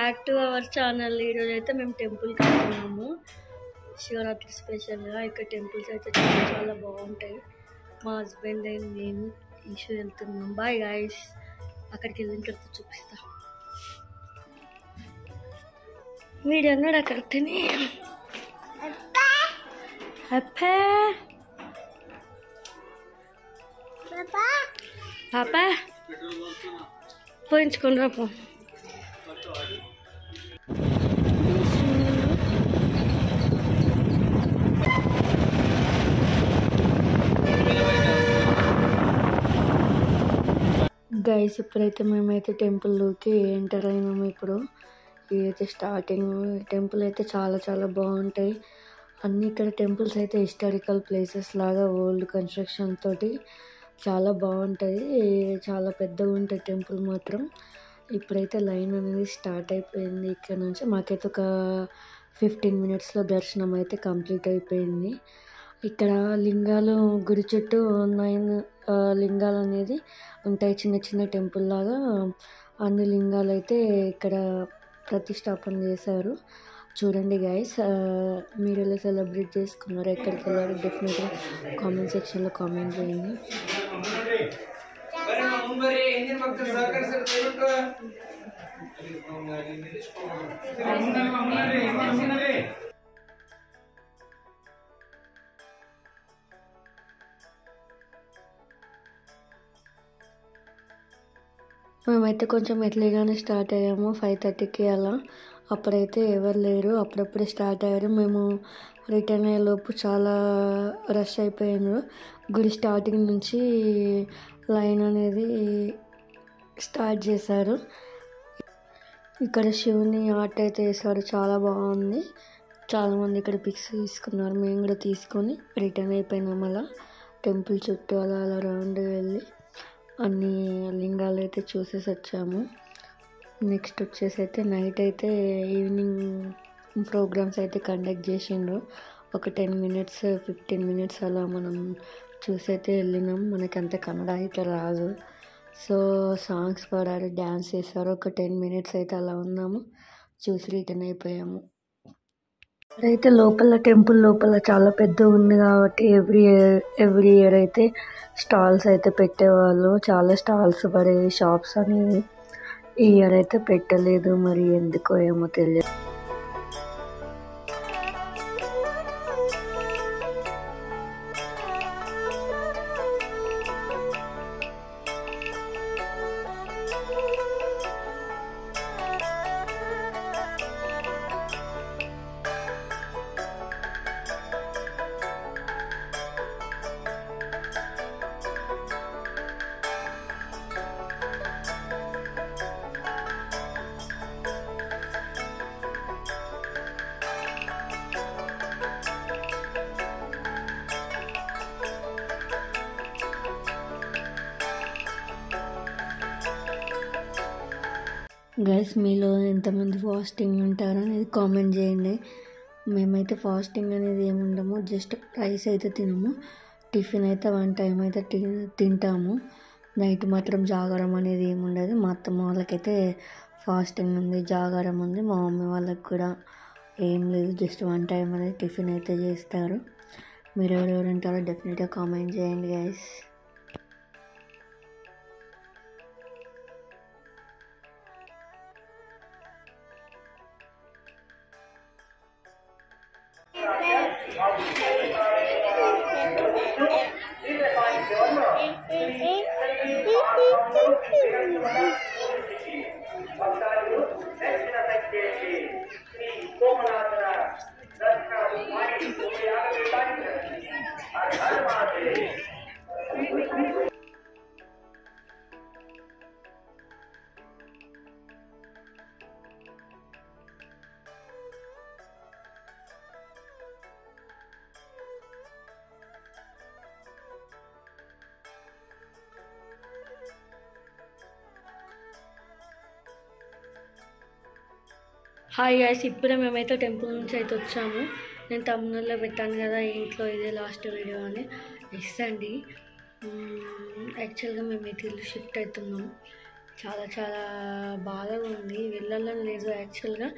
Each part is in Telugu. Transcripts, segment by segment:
Back to our channel. ఈరోజు అయితే మేము టెంపుల్కి వెళ్తున్నాము శివరాత్రి స్పెషల్గా. ఇక్కడ టెంపుల్స్ అయితే చాలా చాలా బాగుంటాయి. మా హస్బెండ్ అండ్ నేను ఈషు వెళ్తున్నాం. Bye guys. అక్కడికి వెళ్ళిన తర్వాత చూపిస్తా. వీడు అన్నాడు అక్కడితేనే పాపా పోయించుకొని రాపో. గైస్ ఇప్పుడైతే మేమైతే టెంపుల్లోకి ఎంటర్ అయినాము. ఇప్పుడు ఇదైతే స్టార్టింగ్. టెంపుల్ అయితే చాలా చాలా బాగుంటాయి అన్నీ. ఇక్కడ టెంపుల్స్ అయితే హిస్టారికల్ ప్లేసెస్ లాగా ఓల్డ్ కన్స్ట్రక్షన్ తోటి చాలా బాగుంటుంది. చాలా పెద్దగా ఉంటుంది టెంపుల్ మాత్రం. ఇప్పుడైతే లైన్ అనేది స్టార్ట్ అయిపోయింది. ఇక్కడ నుంచి మాకైతే ఒక 15 minutesలో దర్శనం అయితే కంప్లీట్ అయిపోయింది. ఇక్కడ లింగాలు గుడి చుట్టూ 9 లింగాలు అనేది ఉంటాయి. చిన్న చిన్న టెంపుల్ లాగా అన్ని లింగాలు అయితే ఇక్కడ ప్రతిష్టాపన చేశారు. చూడండి గైస్, మీరు ఎలా సెలబ్రేట్ చేసుకున్నారు, ఎక్కడికి వెళ్ళారు, డెఫినెట్గా కామెంట్ సెక్షన్లో కామెంట్ చేయండి. మేమైతే కొంచెం ఎర్లీగానే స్టార్ట్ అయ్యాము, 5:30కి అలా. అప్పుడైతే ఎవరు లేరు, అప్పుడప్పుడే స్టార్ట్ అయ్యారు. మేము రిటర్న్ అయ్యేలోపు చాలా రష్ అయిపోయారు. గుడి స్టార్టింగ్ నుంచి లైన్ అనేది స్టార్ట్ చేశారు. ఇక్కడ శివుని ఆర్ట్ అయితే వేశారు, చాలా బాగుంది. చాలామంది ఇక్కడ పిక్స్ తీసుకున్నారు, మేము కూడా తీసుకొని రిటర్న్ అయిపోయినాం. అలా టెంపుల్ చుట్టూ అలా అలా రౌండ్ వెళ్ళి అన్ని లింగాలు అయితే చూసేసి వచ్చాము. నెక్స్ట్ వచ్చేసి అయితే నైట్ అయితే ఈవినింగ్ ప్రోగ్రామ్స్ అయితే కండక్ట్ చేసిండ్రు. ఒక 10 minutes 15 minutes అలా మనం చూసైతే వెళ్ళినాం. మనకి అంత కన్నడ అయితే రాదు, సో సాంగ్స్ పాడారు, డ్యాన్స్ చేశారు. ఒక 10 minutes అయితే అలా ఉన్నాము, చూసి రిటర్న్ అయిపోయాము. అయితే లోపల టెంపుల్ లోపల చాలా పెద్దగా ఉంది కాబట్టి ఎవ్రీ ఇయర్ అయితే స్టాల్స్ అయితే పెట్టేవాళ్ళు. చాలా స్టాల్స్ పడేవి, షాప్స్ అనేవి. ఈ ఇయర్ అయితే పెట్టలేదు, మరి ఎందుకో ఏమో తెలియదు. గైస్, మీలో ఎంతమంది ఫాస్టింగ్ ఉంటారు అనేది కామెంట్ చేయండి. మేమైతే ఫాస్టింగ్ అనేది ఏముండము, జస్ట్ రైస్ అయితే తినము. టిఫిన్ అయితే 1 time అయితే తింటాము. నైట్ మాత్రం జాగారం అనేది ఏముండదు. మా అత్తమ్మ వాళ్ళకైతే ఫాస్టింగ్ ఉంది, జాగారం ఉంది. మా మమ్మీ వాళ్ళకి కూడా ఏం లేదు, జస్ట్ 1 time అనేది టిఫిన్ అయితే చేస్తారు. మీరు ఎవరెవరు ఉంటారో డెఫినెట్గా కామెంట్ చేయండి గైస్. హాయ్ గైస్, ఇప్పుడే మేమైతే టెంపుల్ నుంచి అయితే వచ్చాము. నేను తమిళలో పెట్టాను కదా ఇంట్లో ఇదే లాస్ట్ వీడియో అని. ఎస్ అండి, యాక్చువల్గా మేము అయితే ఇల్లు షిఫ్ట్ అవుతున్నాం. చాలా చాలా బాధగా ఉంది. వెళ్ళాలని లేదు యాక్చువల్‌గా.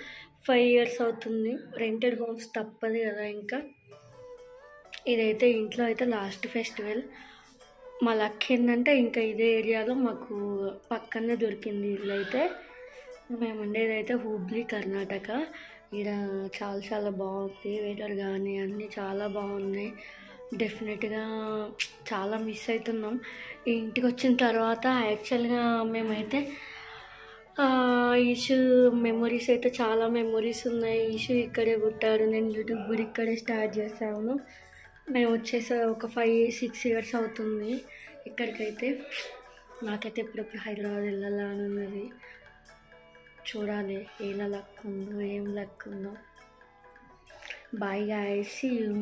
5 ఇయర్స్ అవుతుంది. రెంటెడ్ హోమ్స్ తప్పదు కదా ఇంకా. ఇదైతే ఇంట్లో అయితే లాస్ట్ ఫెస్టివల్. మా లక్ ఏంటంటే ఇంకా ఇదే ఏరియాలో మాకు పక్కనే దొరికింది ఇల్లు అయితే. మేము ఉండేదైతే హుబ్లీ కర్ణాటక. ఈడ చాలా చాలా బాగుంది. వెదర్ కానీ అన్నీ చాలా బాగున్నాయి. డెఫినెట్గా చాలా మిస్ అవుతున్నాం. ఈ ఇంటికి వచ్చిన తర్వాత యాక్చువల్గా మేమైతే ఈషు మెమొరీస్ అయితే చాలా మెమొరీస్ ఉన్నాయి. ఈషు ఇక్కడే పుట్టాడు. నేను యూట్యూబ్ కూడా ఇక్కడే స్టార్ట్ చేశాను. మేము వచ్చేసి ఒక 5-6 ఇయర్స్ అవుతుంది ఇక్కడికైతే. నాకైతే ఎప్పుడెప్పుడు హైదరాబాద్ వెళ్ళాలా అని ఉన్నది. చూడాలి ఎలా లక్ ఉందో ఏం లక్ ఉందో. Bye guys, see you.